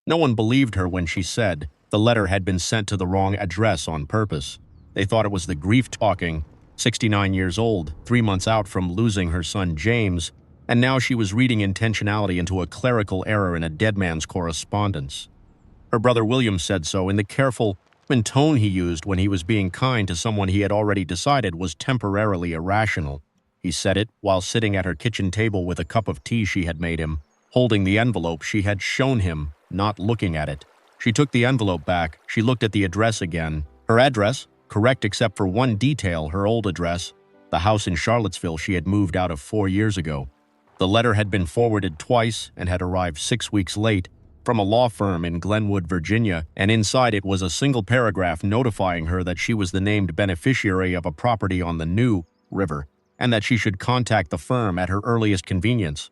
No one believed her when she said the letter had been sent to the wrong address on purpose. They thought it was the grief talking, 69 years old, 3 months out from losing her son James, and now she was reading intentionality into a clerical error in a dead man's correspondence. Her brother William said so in the careful tone he used when he was being kind to someone he had already decided was temporarily irrational. He said it while sitting at her kitchen table with a cup of tea she had made him, holding the envelope she had shown him, not looking at it. She took the envelope back. She looked at the address again. Her address, correct except for one detail, her old address, the house in Charlottesville she had moved out of 4 years ago. The letter had been forwarded twice and had arrived 6 weeks late from a law firm in Glenwood, Virginia, and inside it was a single paragraph notifying her that she was the named beneficiary of a property on the New River and that she should contact the firm at her earliest convenience.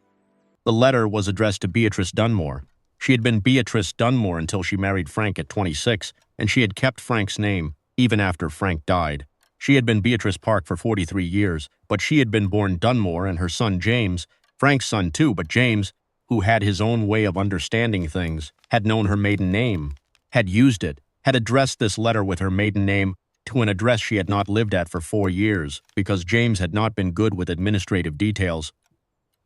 The letter was addressed to Beatrice Dunmore. She had been Beatrice Dunmore until she married Frank at 26, and she had kept Frank's name even after Frank died. She had been Beatrice Park for 43 years, but she had been born Dunmore, and her son James, Frank's son too, but James, who had his own way of understanding things, had known her maiden name, had used it, had addressed this letter with her maiden name to an address she had not lived at for 4 years because James had not been good with administrative details.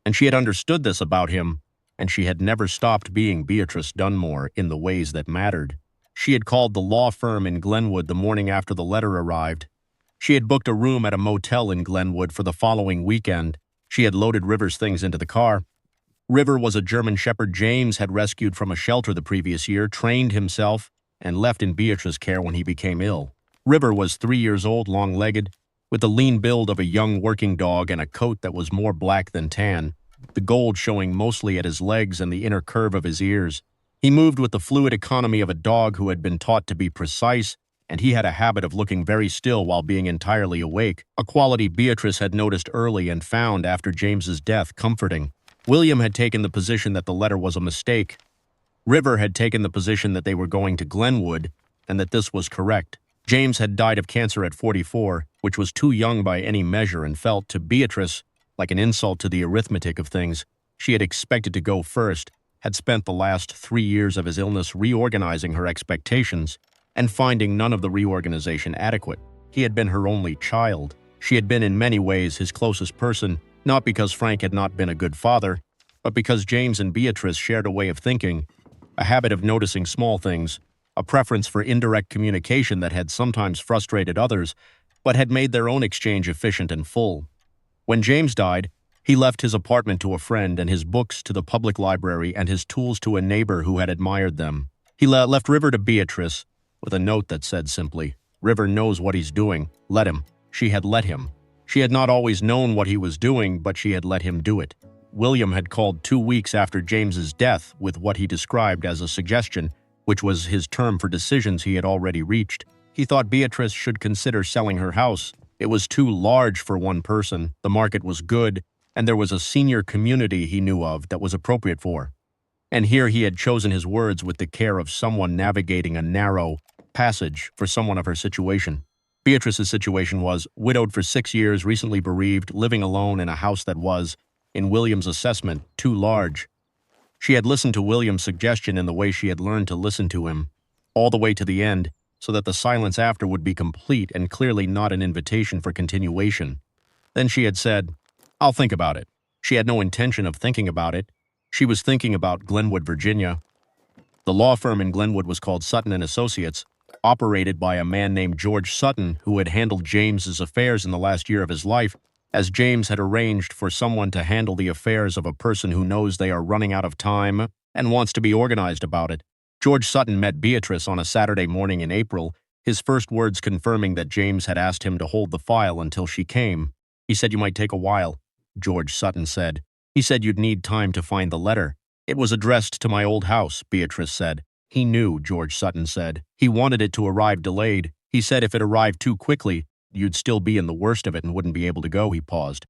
And she had understood this about him, and she had never stopped being Beatrice Dunmore in the ways that mattered. She had called the law firm in Glenwood the morning after the letter arrived. She had booked a room at a motel in Glenwood for the following weekend. She had loaded River's things into the car. River was a German Shepherd James had rescued from a shelter the previous year, trained himself, and left in Beatrice's care when he became ill. River was 3 years old, long-legged, with the lean build of a young working dog and a coat that was more black than tan, the gold showing mostly at his legs and the inner curve of his ears. He moved with the fluid economy of a dog who had been taught to be precise, and he had a habit of looking very still while being entirely awake, a quality Beatrice had noticed early and found after James's death comforting. William had taken the position that the letter was a mistake. River had taken the position that they were going to Glenwood and that this was correct. James had died of cancer at 44, which was too young by any measure and felt to Beatrice like an insult to the arithmetic of things. She had expected to go first, had spent the last 3 years of his illness reorganizing her expectations and finding none of the reorganization adequate. He had been her only child. She had been in many ways his closest person, not because Frank had not been a good father, but because James and Beatrice shared a way of thinking, a habit of noticing small things, a preference for indirect communication that had sometimes frustrated others, but had made their own exchange efficient and full. When James died, he left his apartment to a friend and his books to the public library and his tools to a neighbor who had admired them. He left River to Beatrice with a note that said simply, "River knows what he's doing. Let him." She had let him. She had not always known what he was doing, but she had let him do it. William had called 2 weeks after James's death with what he described as a suggestion, which was his term for decisions he had already reached. He thought Beatrice should consider selling her house. It was too large for one person, the market was good, and there was a senior community he knew of that was appropriate for. And here he had chosen his words with the care of someone navigating a narrow passage for someone of her situation. Beatrice's situation was widowed for 6 years, recently bereaved, living alone in a house that was, in William's assessment, too large. She had listened to William's suggestion in the way she had learned to listen to him, all the way to the end, so that the silence after would be complete and clearly not an invitation for continuation. Then she had said, "I'll think about it." She had no intention of thinking about it. She was thinking about Glenwood, Virginia. The law firm in Glenwood was called Sutton and Associates, operated by a man named George Sutton who had handled James's affairs in the last year of his life, as James had arranged for someone to handle the affairs of a person who knows they are running out of time and wants to be organized about it. George Sutton met Beatrice on a Saturday morning in April, his first words confirming that James had asked him to hold the file until she came. "He said you might take a while," George Sutton said. "He said you'd need time to find the letter." "It was addressed to my old house," Beatrice said. "He knew," George Sutton said. "He wanted it to arrive delayed. He said if it arrived too quickly, you'd still be in the worst of it and wouldn't be able to go." He paused.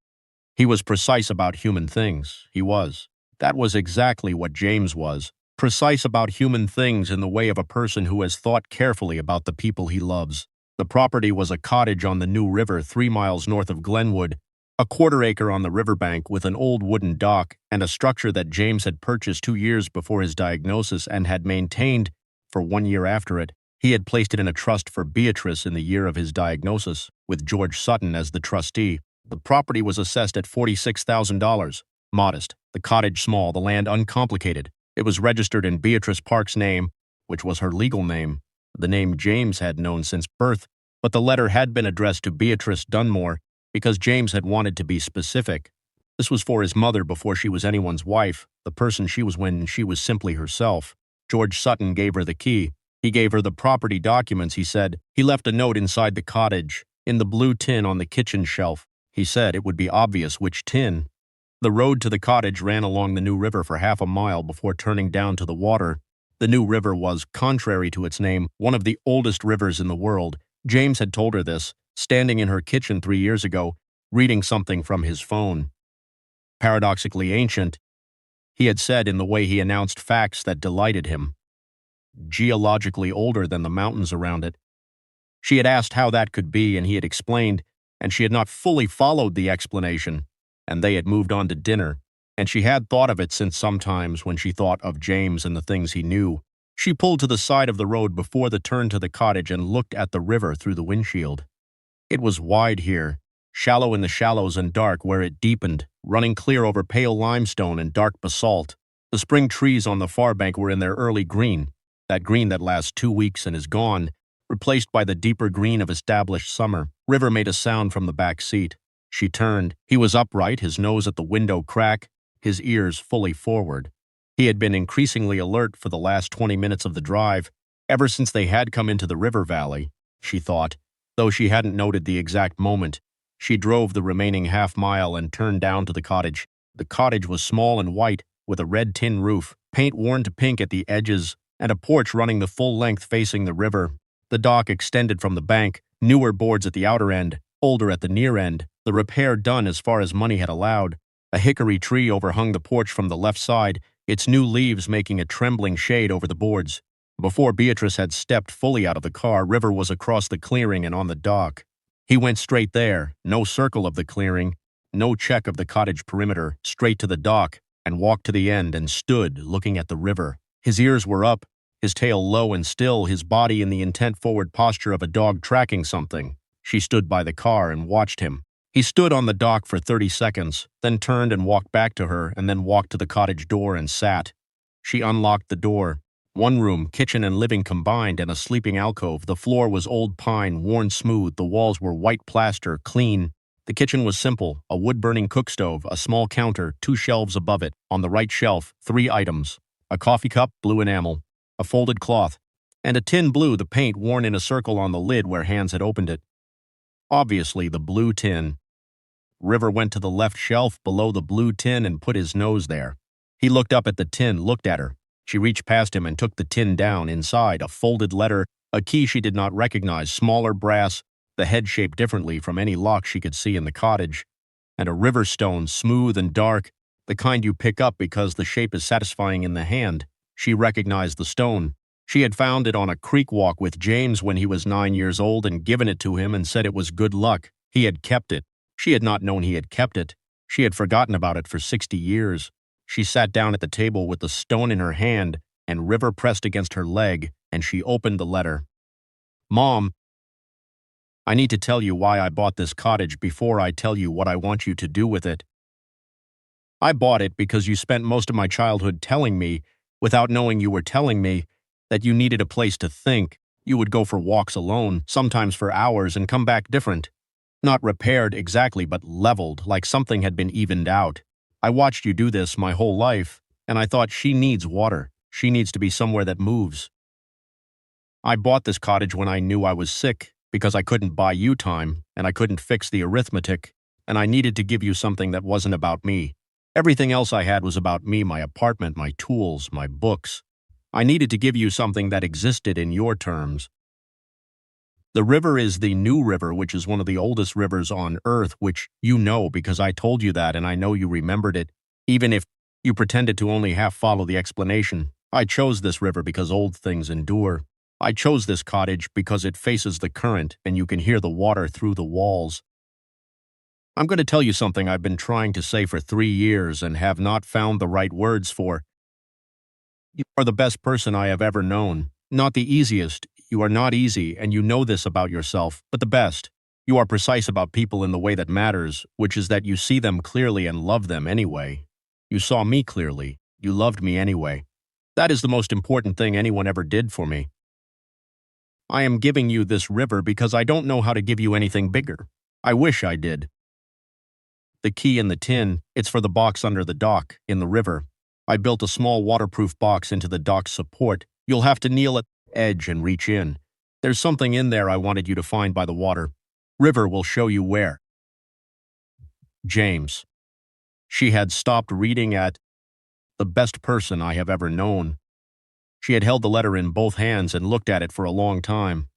He was precise about human things. He was. That was exactly what James was. Precise about human things in the way of a person who has thought carefully about the people he loves. The property was a cottage on the New River 3 miles north of Glenwood, A quarter-acre on the riverbank with an old wooden dock and a structure that James had purchased 2 years before his diagnosis and had maintained for 1 year after it. He had placed it in a trust for Beatrice in the year of his diagnosis, with George Sutton as the trustee. The property was assessed at $46,000. Modest, the cottage small, the land uncomplicated. It was registered in Beatrice Park's name, which was her legal name, the name James had known since birth, but the letter had been addressed to Beatrice Dunmore because James had wanted to be specific. This was for his mother before she was anyone's wife, the person she was when she was simply herself. George Sutton gave her the key. He gave her the property documents, he said. He left a note inside the cottage, in the blue tin on the kitchen shelf. He said it would be obvious which tin. The road to the cottage ran along the New River for half a mile before turning down to the water. The New River was, contrary to its name, one of the oldest rivers in the world. James had told her this, standing in her kitchen 3 years ago, reading something from his phone. Paradoxically ancient, he had said in the way he announced facts that delighted him. Geologically older than the mountains around it. She had asked how that could be, and he had explained, and she had not fully followed the explanation, and they had moved on to dinner, and she had thought of it since sometimes when she thought of James and the things he knew. She pulled to the side of the road before the turn to the cottage and looked at the river through the windshield. It was wide here, shallow in the shallows and dark where it deepened, running clear over pale limestone and dark basalt. The spring trees on the far bank were in their early green, that green that lasts 2 weeks and is gone, replaced by the deeper green of established summer. River made a sound from the back seat. She turned. He was upright, his nose at the window crack, his ears fully forward. He had been increasingly alert for the last 20 minutes of the drive, ever since they had come into the river valley, she thought, though she hadn't noted the exact moment. She drove the remaining half-mile and turned down to the cottage. The cottage was small and white, with a red tin roof, paint worn to pink at the edges, and a porch running the full length facing the river. The dock extended from the bank, newer boards at the outer end, older at the near end, the repair done as far as money had allowed. A hickory tree overhung the porch from the left side, its new leaves making a trembling shade over the boards. Before Beatrice had stepped fully out of the car, River was across the clearing and on the dock. He went straight there, no circle of the clearing, no check of the cottage perimeter, straight to the dock, and walked to the end and stood looking at the river. His ears were up, his tail low and still, his body in the intent forward posture of a dog tracking something. She stood by the car and watched him. He stood on the dock for 30 seconds, then turned and walked back to her, and then walked to the cottage door and sat. She unlocked the door. One room, kitchen and living combined, and a sleeping alcove. The floor was old pine, worn smooth. The walls were white plaster, clean. The kitchen was simple, a wood-burning cook stove, a small counter, 2 shelves above it. On the right shelf, 3 items. A coffee cup, blue enamel, a folded cloth, and a tin blue, the paint worn in a circle on the lid where hands had opened it. Obviously, the blue tin. River went to the left shelf below the blue tin and put his nose there. He looked up at the tin, looked at her. She reached past him and took the tin down. Inside, a folded letter, a key she did not recognize, smaller brass, the head shaped differently from any lock she could see in the cottage, and a river stone, smooth and dark, the kind you pick up because the shape is satisfying in the hand. She recognized the stone. She had found it on a creek walk with James when he was 9 years old and given it to him and said it was good luck. He had kept it. She had not known he had kept it. She had forgotten about it for 60 years. She sat down at the table with the stone in her hand and River pressed against her leg, and she opened the letter. "Mom, I need to tell you why I bought this cottage before I tell you what I want you to do with it. I bought it because you spent most of my childhood telling me, without knowing you were telling me, that you needed a place to think. You would go for walks alone, sometimes for hours, and come back different. Not repaired exactly, but leveled, like something had been evened out. I watched you do this my whole life, and I thought she needs water. She needs to be somewhere that moves. I bought this cottage when I knew I was sick, because I couldn't buy you time, and I couldn't fix the arithmetic, and I needed to give you something that wasn't about me. Everything else I had was about me, my apartment, my tools, my books. I needed to give you something that existed in your terms. The river is the New River, which is one of the oldest rivers on Earth, which you know because I told you that and I know you remembered it, even if you pretended to only half follow the explanation. I chose this river because old things endure. I chose this cottage because it faces the current and you can hear the water through the walls. I'm going to tell you something I've been trying to say for 3 years and have not found the right words for. You are the best person I have ever known. Not the easiest. You are not easy, and you know this about yourself, but the best. You are precise about people in the way that matters, which is that you see them clearly and love them anyway. You saw me clearly. You loved me anyway. That is the most important thing anyone ever did for me. I am giving you this river because I don't know how to give you anything bigger. I wish I did. The key in the tin, it's for the box under the dock, in the river. I built a small waterproof box into the dock's support. You'll have to kneel at the edge and reach in. There's something in there I wanted you to find by the water. River will show you where. James. She had stopped reading at the best person I have ever known. She had held the letter in both hands and looked at it for a long time.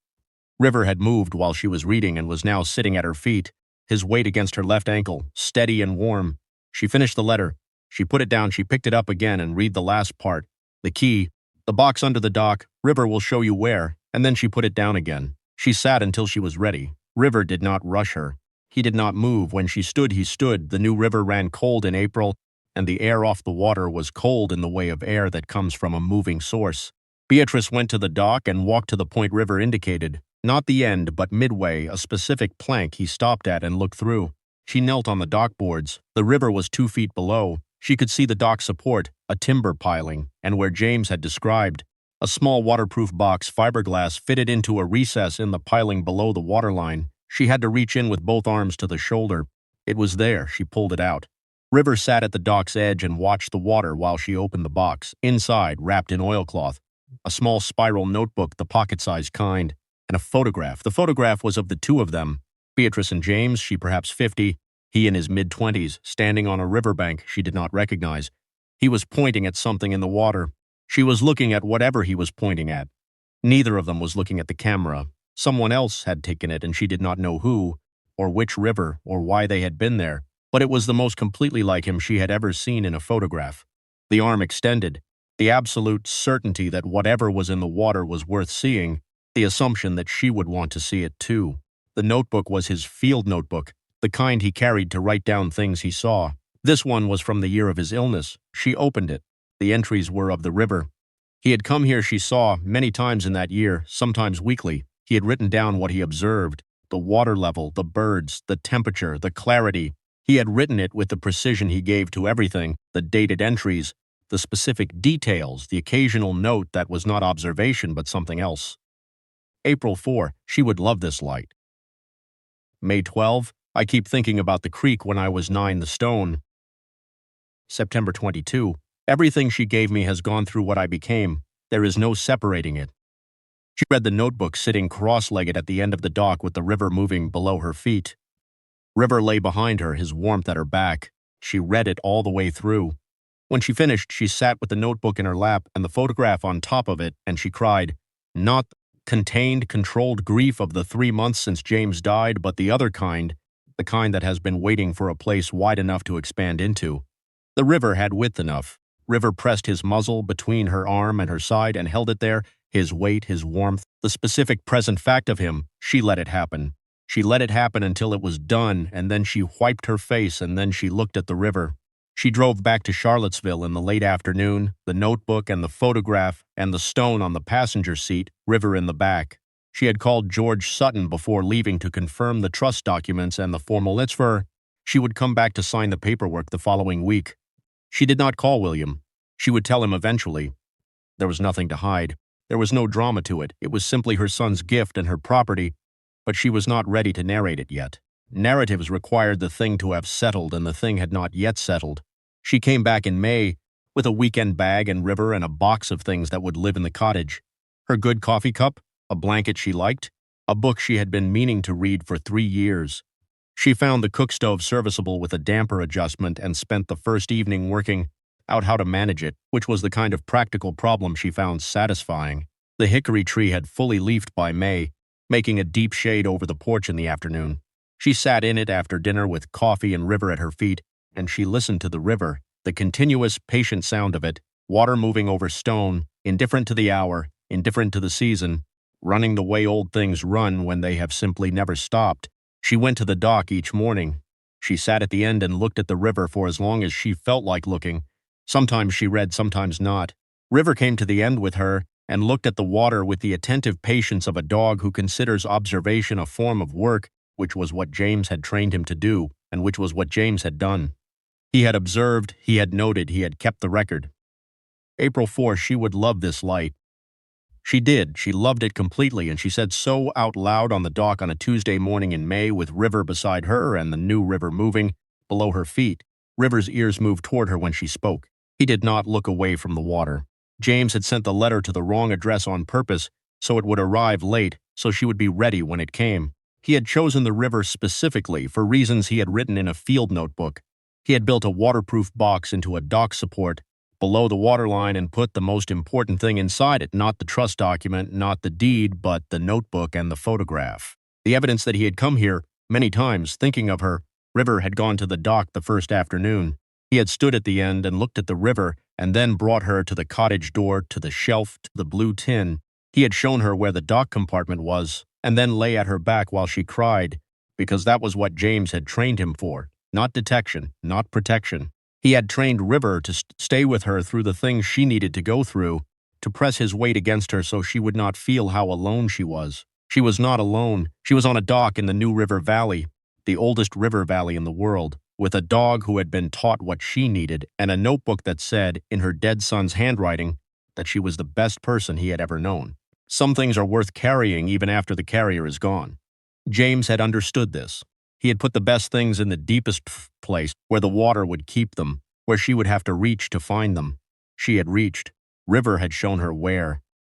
River had moved while she was reading and was now sitting at her feet, his weight against her left ankle, steady and warm. She finished the letter. She put it down, she picked it up again and read the last part. The key, the box under the dock, River will show you where, and then she put it down again. She sat until she was ready. River did not rush her. He did not move. When she stood, he stood. The new river ran cold in April, and the air off the water was cold in the way of air that comes from a moving source. Beatrice went to the dock and walked to the point River indicated. Not the end, but midway, a specific plank he stopped at and looked through. She knelt on the dock boards. The river was 2 feet below. She could see the dock support, a timber piling, and where James had described, a small waterproof box fiberglass fitted into a recess in the piling below the waterline. She had to reach in with both arms to the shoulder. It was there. She pulled it out. River sat at the dock's edge and watched the water while she opened the box. Inside, wrapped in oilcloth, a small spiral notebook, the pocket-sized kind, and a photograph. The photograph was of the two of them, Beatrice and James, she perhaps 50, he in his mid-20s, standing on a riverbank she did not recognize. He was pointing at something in the water. She was looking at whatever he was pointing at. Neither of them was looking at the camera. Someone else had taken it, and she did not know who, or which river, or why they had been there, but it was the most completely like him she had ever seen in a photograph. The arm extended, the absolute certainty that whatever was in the water was worth seeing, the assumption that she would want to see it too. The notebook was his field notebook, the kind he carried to write down things he saw. This one was from the year of his illness. She opened it. The entries were of the river. He had come here, she saw, many times in that year, sometimes weekly. He had written down what he observed, the water level, the birds, the temperature, the clarity. He had written it with the precision he gave to everything, the dated entries, the specific details, the occasional note that was not observation but something else. April 4, she would love this light. May 12, I keep thinking about the creek when I was 9 the stone. September 22, everything she gave me has gone through what I became. There is no separating it. She read the notebook sitting cross-legged at the end of the dock with the river moving below her feet. River lay behind her, his warmth at her back. She read it all the way through. When she finished, she sat with the notebook in her lap and the photograph on top of it, and she cried, not the contained, controlled grief of the 3 months since James died, but the other kind, the kind that has been waiting for a place wide enough to expand into. The river had width enough. River pressed his muzzle between her arm and her side and held it there, his weight, his warmth, the specific present fact of him. She let it happen. She let it happen until it was done, and then she wiped her face, and then she looked at the river. She drove back to Charlottesville in the late afternoon, the notebook and the photograph and the stone on the passenger seat, River in the back. She had called George Sutton before leaving to confirm the trust documents and the formal transfer. She would come back to sign the paperwork the following week. She did not call William. She would tell him eventually. There was nothing to hide. There was no drama to it. It was simply her son's gift and her property, but she was not ready to narrate it yet. Narratives required the thing to have settled, and the thing had not yet settled. She came back in May with a weekend bag and River and a box of things that would live in the cottage. Her good coffee cup, a blanket she liked, a book she had been meaning to read for 3 years. She found the cook stove serviceable with a damper adjustment and spent the first evening working out how to manage it, which was the kind of practical problem she found satisfying. The hickory tree had fully leafed by May, making a deep shade over the porch in the afternoon. She sat in it after dinner with coffee and River at her feet, and she listened to the river, the continuous, patient sound of it, water moving over stone, indifferent to the hour, indifferent to the season, running the way old things run when they have simply never stopped. She went to the dock each morning. She sat at the end and looked at the river for as long as she felt like looking. Sometimes she read, sometimes not. River came to the end with her and looked at the water with the attentive patience of a dog who considers observation a form of work, which was what James had trained him to do, and which was what James had done. He had observed, he had noted, he had kept the record. April 4th, she would love this light. She did. She loved it completely, and she said so out loud on the dock on a Tuesday morning in May with River beside her and the new river moving below her feet. River's ears moved toward her when she spoke. He did not look away from the water. James had sent the letter to the wrong address on purpose, so it would arrive late, so she would be ready when it came. He had chosen the river specifically for reasons he had written in a field notebook. He had built a waterproof box into a dock support below the waterline and put the most important thing inside it, not the trust document, not the deed, but the notebook and the photograph. The evidence that he had come here many times, thinking of her. River had gone to the dock the first afternoon. He had stood at the end and looked at the river and then brought her to the cottage door, to the shelf, to the blue tin. He had shown her where the dock compartment was and then lay at her back while she cried, because that was what James had trained him for, not detection, not protection. He had trained River to stay with her through the things she needed to go through, to press his weight against her so she would not feel how alone she was. She was not alone. She was on a dock in the New River Valley, the oldest river valley in the world, with a dog who had been taught what she needed and a notebook that said, in her dead son's handwriting, that she was the best person he had ever known. Some things are worth carrying even after the carrier is gone. James had understood this. He had put the best things in the deepest place, where the water would keep them, where she would have to reach to find them. She had reached. River had shown her where.